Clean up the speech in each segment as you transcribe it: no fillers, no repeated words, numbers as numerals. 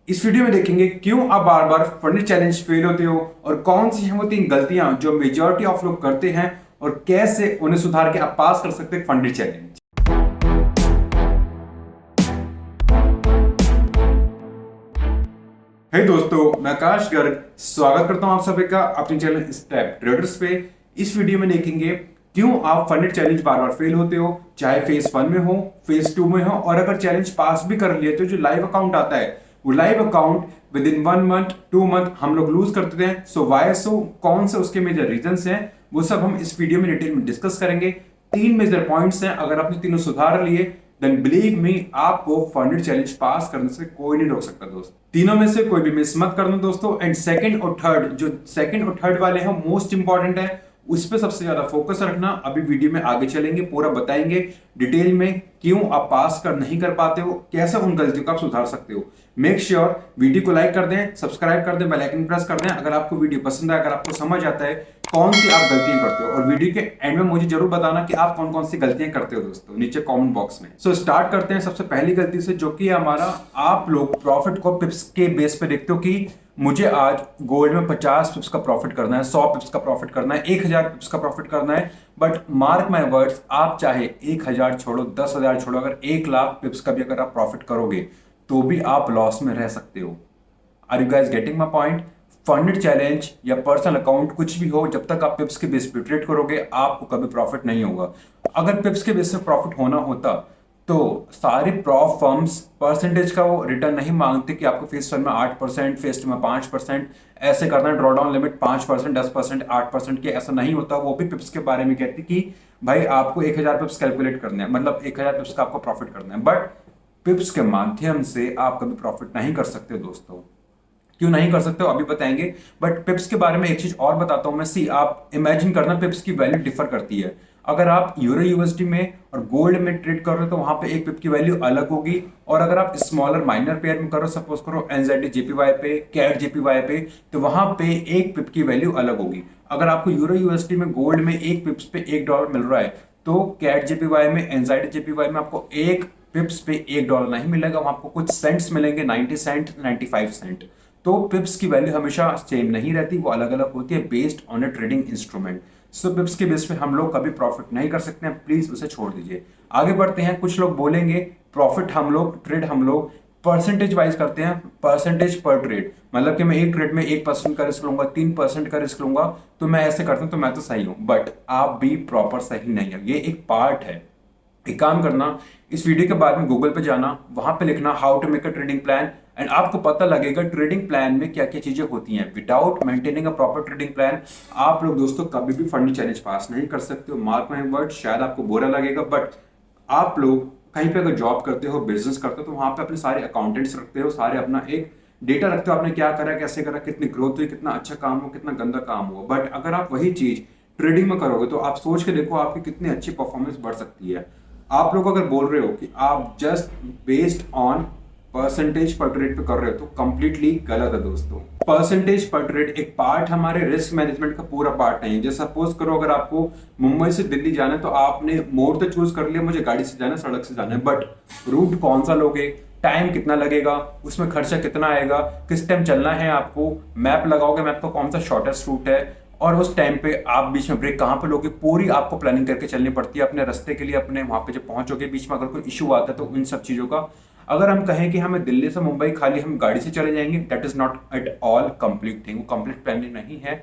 इस वीडियो में देखेंगे क्यों आप बार बार फंडिंग चैलेंज फेल होते हो और कौन सी हैं वो 3 गलतियां जो मेजॉरिटी ऑफ लोग करते हैं और कैसे उन्हें सुधार के आप पास कर सकते हैं फंडिंग चैलेंज। हे दोस्तों, मैं आकाश गर्ग स्वागत करता हूं आप सभी का अपने चैनल स्टेप ट्रेडर्स पे। इस वीडियो में देखेंगे क्यों आप फंडेड चैलेंज बार बार फेल होते हो, चाहे फेज 1 में हो, फेज 2 में हो, और अगर चैलेंज पास भी कर लिए तो जो लाइव अकाउंट आता है वो live account with in 1 month 2 month हम लोग लूज करते हैं। सो वाई सो, कौन से उसके मेजर रीजंस हैं वो सब हम इस वीडियो में डिटेल में डिस्कस करेंगे। 3 मेजर पॉइंट्स हैं, अगर आपने तीनों सुधार लिए देन बिलीव मी आपको फंडेड चैलेंज पास करने से कोई नहीं रोक सकता दोस्त। तीनों में से कोई भी मिस मत करना दोस्तों। एंड सेकंड और थर्ड, जो सेकंड और थर्ड वाले हैं मोस्ट इंपॉर्टेंट है, उस पे सबसे ज्यादा फोकस रखना। अभी वीडियो में आगे चलेंगे, पूरा बताएंगे डिटेल में क्यों आप पास कर नहीं कर पाते हो, कैसे उन गलतियों को आप सुधार सकते हो। मेक श्योर वीडियो को लाइक कर दें, सब्सक्राइब कर दें, बेल आइकन प्रेस कर दें अगर आपको वीडियो पसंद है, अगर आपको समझ आता है कौन सी आप गलतियां करते हो। और वीडियो के एंड में मुझे जरूर बताना कि आप कौन कौन सी गलतियां करते हो दोस्तों, नीचे कमेंट बॉक्स में। सो स्टार्ट करते हैं सबसे पहली गलती से, जो कि हमारा आप लोग प्रॉफिट को पिप्स के बेस पे देखते हो कि मुझे आज गोल्ड में 50 पिप्स का प्रॉफिट करना है, 100 पिप्स का प्रॉफिट करना है, 1000 पिप्स का प्रॉफिट करना है। बट मार्क माय वर्ड्स, आप चाहे 1000 छोड़ो, 10,000 छोड़ो, अगर 1 लाख पिप्स का भी अगर आप प्रॉफिट करोगे तो भी आप लॉस में रह सकते हो। Are you guys getting my point? Funded challenge या पर्सनल अकाउंट कुछ भी हो, जब तक आप पिप्स के बेस पे ट्रेड करोगे आपको कभी प्रॉफिट नहीं होगा। अगर पिप्स के बेस पे प्रॉफिट होना होता तो सारी प्रॉफ फर्म्स परसेंटेज का वो रिटर्न नहीं मांगते कि आपको फेज 1 में 8%, फेज 2 में 5% ऐसे करना है, ड्रॉडाउन लिमिट 5%, 10%, 8% की ऐसा नहीं होता। वो भी पिप्स के बारे में कहती कि भाई आपको 1000 पिप्स कैलकुलेट करने हैं, मतलब 1000 पिप्स का आपको प्रॉफिट करना है। बट पिप्स के माध्यम से आप कभी प्रॉफिट नहीं कर सकते दोस्तों। क्यों नहीं कर सकते हो अभी बताएंगे। बट पिप्स के बारे में एक चीज और बताता हूं मैं। सी, आप इमेजिन करना पिप्स की वैल्यू डिफर करती है। अगर आप यूरो यूएसडी में और गोल्ड में ट्रेड कर रहे हो तो वहां पे एक पिप की वैल्यू अलग होगी, और अगर आप स्मॉलर माइनर पेयर में करो, सपोज करो एनजेडी जेपीवाई पे, कैट जेपीवाई पे, तो वहां पे एक पिप की वैल्यू अलग होगी। अगर आपको यूरो यूएसडी में गोल्ड में एक पिप्स पे $1 मिल रहा है तो कैट जेपीवाई में, एनजेडी जेपीवाई में आपको एक पिप्स पे $1 नहीं मिलेगा, वहां आपको कुछ सेंट्स मिलेंगे, 90 सेंट, 95 सेंट। तो पिप्स की वैल्यू हमेशा सेम नहीं रहती, वो अलग अलग होती है based on a trading instrument. सो पिप्स के बेस पे हम लोग कभी प्रॉफिट नहीं कर सकते हैं, प्लीज उसे छोड़ दीजिए। आगे बढ़ते हैं। कुछ लोग बोलेंगे प्रॉफिट हम लोग परसेंटेज वाइज करते हैं, परसेंटेज पर ट्रेड, मतलब कि मैं एक ट्रेड में 1% का रिस्क लूंगा, 3% का रिस्क लूंगा, तो मैं ऐसे करता हूं तो मैं तो सही हूं। बट आप भी प्रॉपर सही नहीं है, ये एक पार्ट है। एक काम करना, इस वीडियो के बाद में गूगल पे जाना, वहां पे लिखना how to make a trading plan, and आपको पता लगेगा ट्रेडिंग प्लान में क्या क्या चीजें होती हैं। Without maintaining a proper trading plan आप लोग दोस्तों कभी भी फंडिंग चैलेंज पास नहीं कर सकते हो। मार्क माय वर्ड, शायद आपको बुरा लगेगा बट आप लोग कहीं पे अगर जॉब करते हो, बिजनेस करते हो, तो वहां पे अपने सारे अकाउंटेंट्स रखते हो, सारे अपना एक डेटा रखते हो, आपने क्या करा, कैसे करा, कितनी ग्रोथ हुई, कितना अच्छा काम हुआ, कितना गंदा काम हुआ। बट अगर आप वही चीज ट्रेडिंग में करोगे तो आप सोच के देखो आपकी कितनी अच्छी परफॉर्मेंस बढ़ सकती है। आप लोग अगर बोल रहे हो कि आप जस्ट बेस्ड ऑन परसेंटेज पर ट्रेड पे कर रहे हो तो कंप्लीटली गलत है दोस्तों। परसेंटेज पर ट्रेड एक पार्ट हमारे रिस्क मैनेजमेंट का पूरा पार्ट नहीं है। जैसे सपोज करो अगर आपको मुंबई से दिल्ली जाना है तो आपने मोड तो चूज कर लिया, मुझे गाड़ी से जाना है, सड़क से जाना है, बट रूट कौन सा लोगे, टाइम कितना लगेगा, उसमें खर्चा कितना आएगा, किस टाइम चलना है, आपको मैप लगाओगे, मैप का कौन सा शॉर्टेस्ट रूट है, और उस टाइम पे आप बीच में ब्रेक कहां पे लोगे, पूरी आपको प्लानिंग करके चलनी पड़ती है अपने रास्ते के लिए। अपने वहां पे जब पहुंचोगे बीच में अगर कोई इशू आता है तो उन सब चीजों का, अगर हम कहें कि हमें दिल्ली से मुंबई खाली हम गाड़ी से चले जाएंगे, that is not at all complete thing. वो कंप्लीट प्लानिंग नहीं है।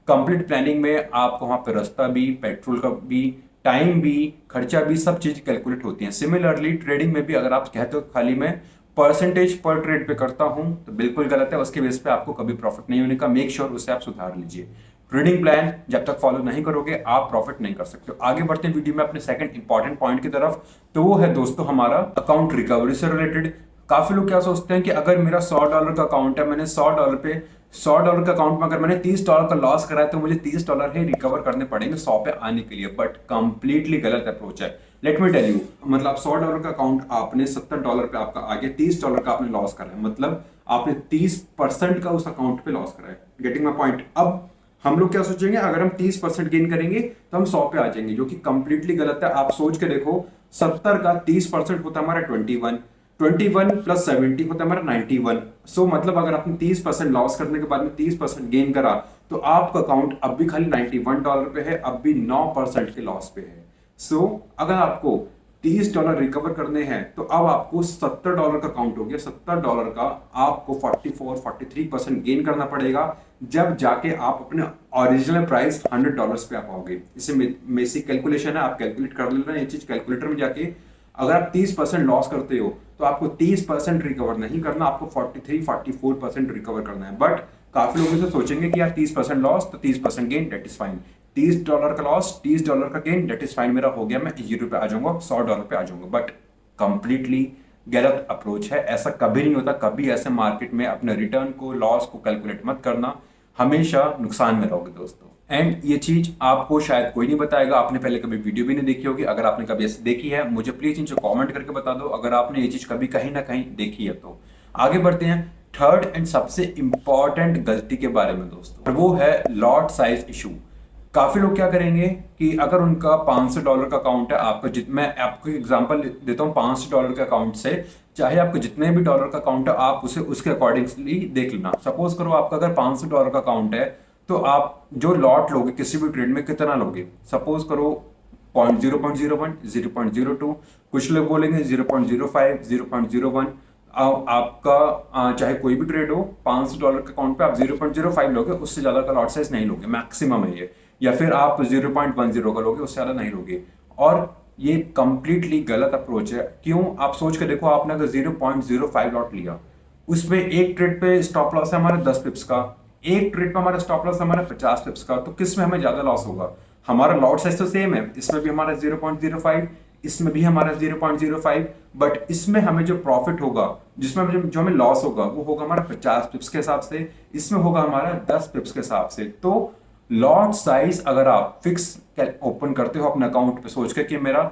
कंप्लीट प्लानिंग में आपको वहां पे रास्ता भी, पेट्रोल का भी, टाइम भी, खर्चा भी, सब चीज कैलकुलेट होती है। सिमिलरली ट्रेडिंग में भी अगर आप कहते हो खाली मैं परसेंटेज पर ट्रेड पे करता हूं तो बिल्कुल गलत है। उसके बेस पे आपको कभी प्रॉफिट नहीं होने का, मेक श्योर उसे आप सुधार लीजिए। ट्रेडिंग प्लान जब तक फॉलो नहीं करोगे आप प्रॉफिट नहीं कर सकते हो। आगे बढ़ते हैं वीडियो में अपने सेकंड इंपॉर्टेंट पॉइंट की तरफ, तो वो है दोस्तों हमारा अकाउंट रिकवरी से रिलेटेड। काफी लोग क्या सोचते हैं कि अगर मेरा $100 का अकाउंट है, मैंने $100 का अकाउंट में अगर मैंने $30 का लॉस करा है तो मुझे $30 ही रिकवर करने पड़ेंगे 100 पे आने के लिए। बट कंप्लीटली गलत अप्रोच है। लेट मी टेल यू, मतलब $100 का अकाउंट आपने $70 पे आपका आ गया, $30 का आपने लॉस करा है, मतलब आपने 30% का उस अकाउंट पे लॉस करा है। Getting my point? अब हम लोग क्या सोचेंगे, अगर हम 30% गेन करेंगे तो हम 100 पे आ जाएंगे, जो कि कंप्लीटली गलत है। आप सोच के देखो, 70 का 30% होता है हमारा 21, 21 प्लस 70 होता है हमारा 91। सो मतलब अगर आपने 30% लॉस करने के बाद में 30% गेन करा तो आपका अकाउंट अब भी खाली $91 पे है, अब भी 9% के लॉस पे है। सो अगर आपको $30 रिकवर करने हैं तो अब आपको $70 का काउंट हो गया, $70 का आपको 44-43% गेन करना पड़ेगा, जब जाके आप अपने ओरिजिनल प्राइस $100 पे आ पाओगे। इसे बेसिक कैलकुलेशन है, आप कैलकुलेट कर लेना ये चीज कैलकुलेटर में जाके। अगर आप 30% लॉस करते हो तो आपको 30% रिकवर नहीं करना, आपको 43-44% रिकवर करना है। बट काफी लोग इसे सोचेंगे कि यार 30% लॉस तो 30% गेन, डेट इज फाइन। $30 का लॉस, $30 का गेन, डेट इज फाइन, मेरा हो गया, मैं $0 पे आ जाऊंगा, $100 पे आ जाऊंगा। बट कंप्लीटली गलत अप्रोच है, ऐसा कभी नहीं होता। कभी ऐसे मार्केट में अपने रिटर्न को, लॉस को कैलकुलेट मत करना, हमेशा नुकसान में रहोगे दोस्तों। एंड ये चीज आपको शायद कोई नहीं बताएगा, आपने पहले कभी वीडियो भी नहीं देखी होगी। अगर आपने कभी ऐसे देखी है मुझे प्लीज नीचे कमेंट करके बता दो, अगर आपने ये चीज कभी कहीं ना कहीं देखी है तो। आगे बढ़ते हैं थर्ड एंड सबसे इंपॉर्टेंट गलती के बारे में दोस्तों, और वो है लॉट साइज इशू। काफी लोग क्या करेंगे कि अगर उनका $500 का अकाउंट है, आपका मैं आपको एग्जांपल देता हूँ, $500 के अकाउंट से चाहे आपको जितने भी डॉलर का अकाउंट है आप उसे उसके अकॉर्डिंगली देख लेना। सपोज करो आपका अगर $500 का अकाउंट है तो आप जो लॉट लोगे किसी भी ट्रेड में कितना लोगे, सपोज करो 0.01, 0.02, कुछ लोग बोलेंगे 0.05, 0.01। आपका चाहे कोई भी ट्रेड हो, $500 के अकाउंट पे आप 0.05 लोगे, उससे ज्यादा का लॉट साइज नहीं लोगे, मैक्सिमम है ये। या फिर आप 0.10 का लोगे, उससे ज्यादा नहीं लोगे। और ये कंप्लीटली गलत अप्रोच है। क्यों? आप सोच के देखो, आपने अगर 0.05 लॉट लिया, उसमें एक ट्रेड पे स्टॉप लॉस है हमारा 10 पिप्स का, एक ट्रेड पे हमारा स्टॉप लॉस हमारा 50 पिप्स का, तो किस में हमें ज्यादा लॉस होगा? हमारा लॉट साइज तो सेम है, इसमें भी हमारा 0.05, इसमें भी हमारा 0.05, बट इसमें हमें जो प्रॉफिट होगा, जिसमें जो हमें लॉस होगा, वो होगा हमारा 50 पिप्स के हिसाब से, इसमें होगा हमारा 10 पिप्स के हिसाब से। तो लॉट साइज अगर आप फिक्स ओपन करते हो अपने अकाउंट पे सोच के कि मेरा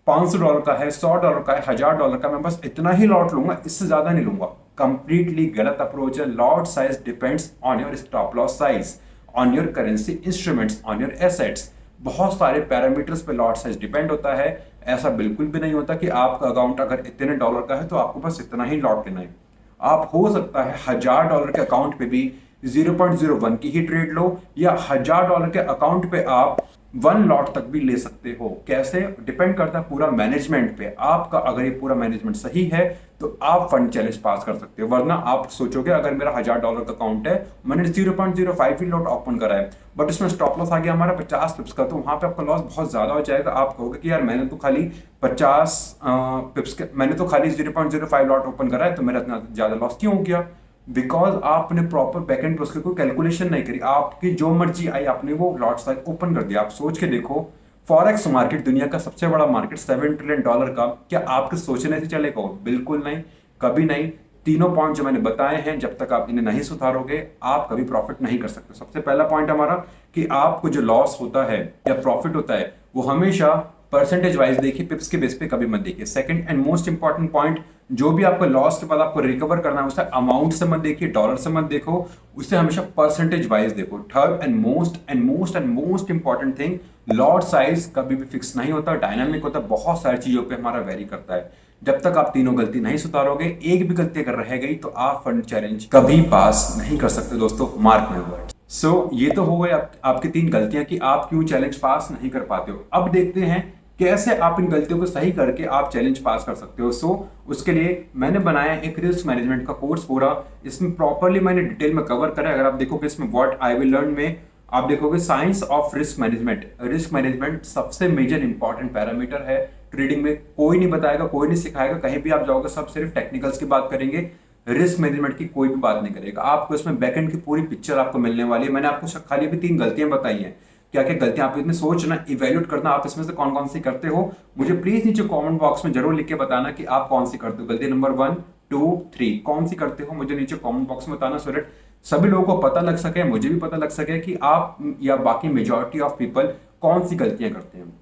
$500 का है, $100 का है, $1000 का, मैं बस इतना ही लॉट लूंगा, इससे ज्यादा नहीं लूंगा, कंप्लीटली गलत अप्रोच है। Lot size depends on your stop loss size, on your currency instruments, on your assets. बहुत सारे पैरामीटर्स पे लॉट साइज डिपेंड होता है। ऐसा बिल्कुल भी नहीं होता कि आपका अकाउंट अगर इतने डॉलर का है तो आपको बस इतना ही लॉट लेना है। आप हो सकता है $1000 के अकाउंट पे भी 0.01 की ही ट्रेड लो, या $1000 के अकाउंट पे आप 1 लॉट तक भी ले सकते हो। कैसे? डिपेंड करता है पूरा मैनेजमेंट पे। आपका अगर ये पूरा मैनेजमेंट सही है तो आप फंड चैलेंज पास कर सकते हो, वरना आप सोचोगे अगर मेरा $1000 का अकाउंट है, मैंने 0.05 ही लॉट ओपन करा है, बट उसमें स्टॉप लॉस आ गया हमारा 50 पिप्स का, तो वहां पे आपका लॉस बहुत ज्यादा हो जाएगा। आप कहोगे कि यार मैंने तो खाली 50 पिप्स के, मैंने तो खाली 0.05 लॉट ओपन करा है, तो मेरा इतना ज्यादा लॉस क्यों हो गया? बिकॉज आपने प्रॉपर बैकएंड पे उसकी कोई कैलकुलेशन नहीं करी, आपकी जो मर्जी आई आपने वो लॉट साइज ओपन कर दिया। आप सोच के देखो, फॉरेक्स मार्केट दुनिया का सबसे बड़ा मार्केट, $7 ट्रिलियन का, क्या आपके सोचने से चलेगा? बिल्कुल नहीं, कभी नहीं। तीनों पॉइंट जो मैंने बताए हैं, जब तक आप इन्हें नहीं सुधारोगे आप कभी प्रॉफिट नहीं कर सकते। सबसे पहला पॉइंट हमारा कि आपको जो लॉस होता है या प्रॉफिट होता है वो हमेशा परसेंटेज वाइज देखिए, पिप्स के बेस पे कभी मत देखिए। Second and most important point, जो भी आपको लॉस के बाद आपको रिकवर करना है उसे अमाउंट से मत देखिए, डॉलर से मत देखो, उसे हमेशा परसेंटेज वाइज देखो। Third and most important thing, lot size कभी भी फिक्स नहीं होता, डायनामिक होता है, बहुत सारी चीजों पे हमारा वेरी करता है। जब तक आप तीनों गलती नहीं सुधारोगे, एक भी गलती अगर रह गई तो आप फंड चैलेंज कभी पास नहीं कर सकते दोस्तों, मार्क माय वर्ड। सो ये तो हो गए आपकी 3 गलतियां कि आप क्यों चैलेंज पास नहीं कर पाते हो। अब देखते हैं कैसे आप इन गलतियों को सही करके आप चैलेंज पास कर सकते हो। सो उसके लिए मैंने बनाया एक रिस्क मैनेजमेंट का कोर्स पूरा, इसमें प्रॉपरली मैंने डिटेल में कवर करा है। अगर आप देखोगे इसमें व्हाट आई विल लर्न में आप देखोगे science of risk management. Risk management सबसे मेजर इंपॉर्टेंट पैरामीटर है ट्रेडिंग में, कोई नहीं बताएगा, कोई नहीं सिखाएगा, कहीं भी आप जाओगे सब सिर्फ टेक्निकल्स की बात करेंगे, रिस्क मैनेजमेंट की कोई भी बात नहीं करेगा। आपको इसमें बैकएंड की पूरी पिक्चर आपको मिलने वाली है। मैंने आपको खाली भी 3 गलतियां बताई हैं, क्या क्या गलतियां आप इसमें सोचना, इवैल्यूएट करना, आप इसमें से कौन कौन सी करते हो। मुझे प्लीज नीचे कमेंट बॉक्स में जरूर लिख के बताना कि आप कौन सी करते हो। गलती नंबर 1, 2, 3 कौन सी करते हो, मुझे नीचे कमेंट बॉक्स में बताना, सो दैट सभी लोगों को पता लग सके, मुझे भी पता लग सके कि आप या बाकी मेजॉरिटी ऑफ पीपल कौन सी गलतियां करते हैं।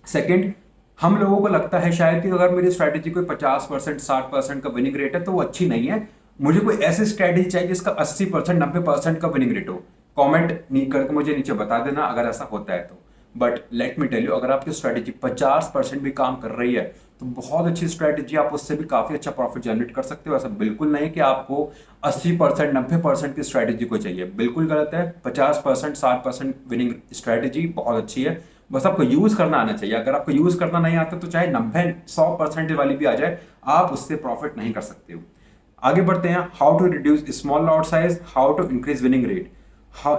सेकेंड, हम लोगों को लगता है शायद कि अगर मेरी स्ट्रैटेजी कोई 50%, 60% का विनिंग रेट है तो वो अच्छी नहीं है, मुझे कोई ऐसी स्ट्रैटेजी चाहिए जिसका 80%, 90% का विनिंग रेट हो। कमेंट नहीं करके मुझे नीचे बता देना अगर ऐसा होता है तो। But let me tell you, अगर आपकी स्ट्रैटेजी 50% भी काम कर रही है तो बहुत अच्छी स्ट्रैटेजी, आप उससे भी काफी अच्छा प्रॉफिट जनरेट कर सकते हो। ऐसा बिल्कुल नहीं कि आपको 80% 90% की स्ट्रैटेजी को चाहिए, बिल्कुल गलत है। 50% 60% विनिंग स्ट्रैटेजी बहुत अच्छी है, बस आपको यूज करना आना चाहिए। अगर आपको यूज करना नहीं आता तो चाहे 90-100% वाली भी आ जाए, आप उससे प्रॉफिट नहीं कर सकते हो। आगे बढ़ते हैं, how to reduce small lot size, how to increase winning rate,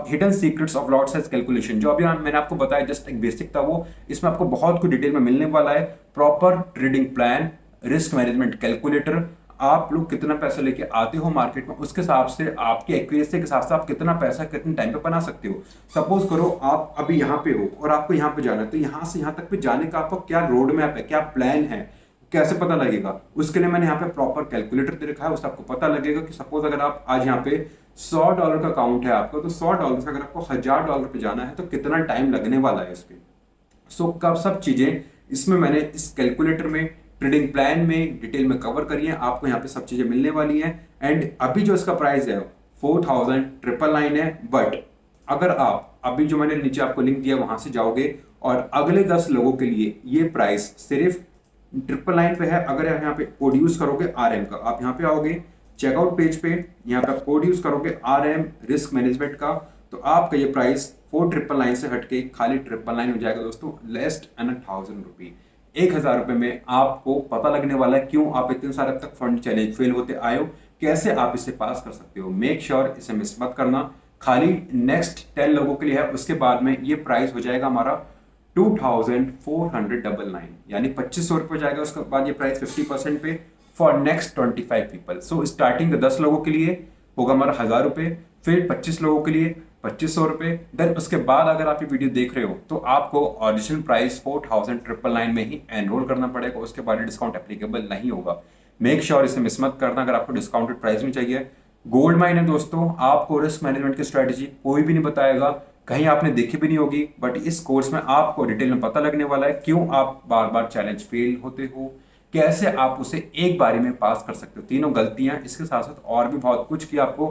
hidden secrets of lot size calculation. जो अभी मैंने आपको बताया जस्ट एक बेसिक था वो, इसमें आपको बहुत कुछ डिटेल में मिलने वाला है। Proper trading plan, risk management calculator, आप लोग कितना पैसा लेके आते हो मार्केट में, उसके हिसाब से आपकी एक्यूरेसी के हिसाब से आप कितना पैसा कितने टाइम पे बना सकते हो। सपोज करो आप अभी यहाँ पे हो और आपको यहाँ पे जाना है, तो यहाँ से यहाँ तक पे जाने का आपका क्या रोड मैप है, क्या प्लान है, कैसे पता लगेगा? उसके लिए मैंने यहाँ पे प्रॉपर कैलकुलेटर दे रखा है, उससे आपको पता लगेगा कि सपोज अगर आप आज यहाँ पे $100 का अकाउंट है आपका, तो $100 से अगर आपको $1000 पे जाना है तो कितना टाइम लगने वाला है इसके। सो कब सब चीजें इसमें मैंने इस कैलकुलेटर में ट्रेडिंग प्लान में डिटेल में कवर करी है, आपको यहाँ पे सब चीजें मिलने वाली हैं। एंड अभी जो इसका प्राइस है 4999 है, बट अगर आप अभी जो मैंने नीचे आपको लिंक दिया वहां से जाओगे और अगले 10 लोगों के लिए ये प्राइस सिर्फ 999 पे है। अगर आप यहाँ पे कोड यूज करोगे RM का, आप यहाँ पे आओगे चेकआउट पेज पे, यहाँ पे आप कोड यूज करोगे RM रिस्क मैनेजमेंट का, तो आपका ये प्राइस 4999 से हटके खाली 999 हो जाएगा दोस्तों, लेस एन 1000 रुपी। 1000 रुपए में आपको पता लगने वाला है क्यों आप इतने सारे अब तक फंड चैलेंज फेल होते आए हो, कैसे आप इसे पास कर सकते हो। मेक श्योर इसे मिस मत करना, खाली नेक्स्ट 10 लोगों के लिए है। उसके बाद में ये प्राइस हो जाएगा हमारा 2499, यानी 2500 रुपये हो जाएगा। उसके बाद ये प्राइस 50% पे for next 25 people. So starting 10 लोगों के लिए होगा हमारा 1000 रुपये, फिर 25 लोगों के लिए 2500 रुपये। देन उसके बाद अगर आप ये वीडियो देख रहे हो तो आपको ओरिजिनल प्राइस 4999 में ही एनरोल करना पड़ेगा, उसके बाद डिस्काउंट एप्लीकेबल नहीं होगा। मेक श्योर इसे मिस मत करना अगर आपको डिस्काउंटेड प्राइस में चाहिए। गोल्ड माइन है दोस्तों, आपको रिस्क मैनेजमेंट की स्ट्रेटेजी कोई भी नहीं बताएगा, कहीं आपने देखी भी नहीं होगी, बट इस कोर्स में आपको डिटेल में पता लगने वाला है क्यों आप बार बार चैलेंज फेल होते हो, कैसे आप उसे एक बारी में पास कर सकते हो, तीनों गलतियां। इसके साथ साथ और भी बहुत कुछ कि आपको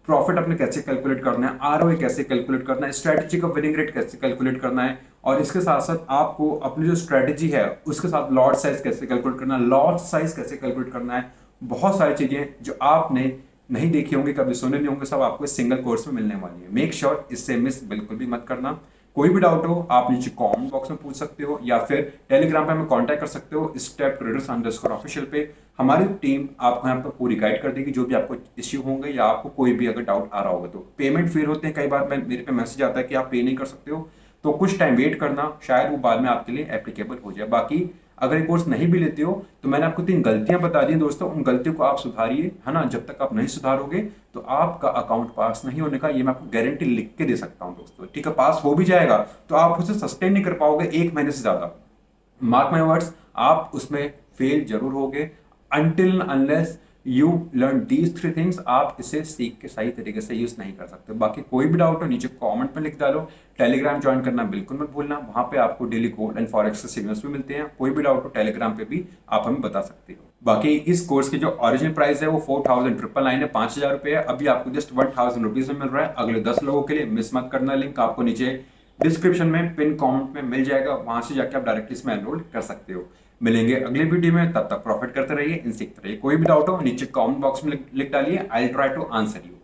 प्रॉफिट अपने कैसे कैलकुलेट करना है, ROI कैसे कैलकुलेट करना है, स्ट्रेटेजी का विनिंग रेट कैसे कैलकुलेट करना है, और इसके साथ साथ आपको अपनी जो स्ट्रेटेजी है उसके साथ लॉट साइज कैसे कैलकुलेट करना है, लॉट साइज कैसे कैलकुलेट करना है। बहुत सारी चीजें जो आपने नहीं देखी होंगे, कभी सुने नहीं होंगे, सब आपको इस सिंगल कोर्स में मिलने वाली है। मेक श्योर इससे मिस बिल्कुल भी मत करना। कोई भी डाउट हो आप नीचे कमेंट बॉक्स में पूछ सकते हो, या फिर टेलीग्राम पे हमें कांटेक्ट कर सकते हो steptraders_official पे। हमारी टीम आपको यहाँ पर पूरी गाइड कर देगी जो भी आपको इश्यू होंगे या आपको कोई भी अगर डाउट आ रहा होगा तो। पेमेंट फेल होते हैं कई बार, मेरे पे मैसेज आता है कि आप पे नहीं कर सकते हो, तो कुछ टाइम वेट करना, शायद वो बाद में आपके लिए एप्लीकेबल हो जाए। बाकी अगर ये कोर्स नहीं भी लेते हो तो मैंने आपको 3 गलतियां बता दी दोस्तों, उन गलतियों को आप सुधारिए, है ना। जब तक आप नहीं सुधारोगे तो आपका अकाउंट पास नहीं होने का ये मैं आपको गारंटी लिख के दे सकता हूं दोस्तों, ठीक है। पास हो भी जाएगा तो आप उसे सस्टेन नहीं कर पाओगे 1 महीने से ज्यादा, मार्क माय वर्ड्स, आप उसमें फेल जरूर होगे। Until unless you learn these 3 things, आप इसे सीख के सही तरीके से यूज नहीं कर सकते। बाकी कोई भी डाउट हो नीचे कमेंट में लिख डालो। टेलीग्राम ज्वाइन करना बिल्कुल मत भूलना, वहां पे आपको डेली कोड एंड फॉरेक्स के सिग्नल्स भी मिलते हैं। कोई भी डाउट हो टेलीग्राम पे भी आप हमें बता सकते हो। बाकी इस कोर्स की जो ओरिजिनल प्राइस है वो 4999 है, 5000 रुपये है। अभी आपको जस्ट 1000 रुपीज में मिल रहा है अगले 10 लोगों के लिए। मिस मत करना, लिंक आपको नीचे डिस्क्रिप्शन में पिन कमेंट में मिल जाएगा, वहां से जाके आप डायरेक्टली इसमें एनरोल कर सकते हो। मिलेंगे अगले वीडियो में, तब तक प्रॉफिट करते रहिए, इन सीखते रहिए। कोई भी डाउट हो नीचे कमेंट बॉक्स में लिख डालिए, I will try to answer you.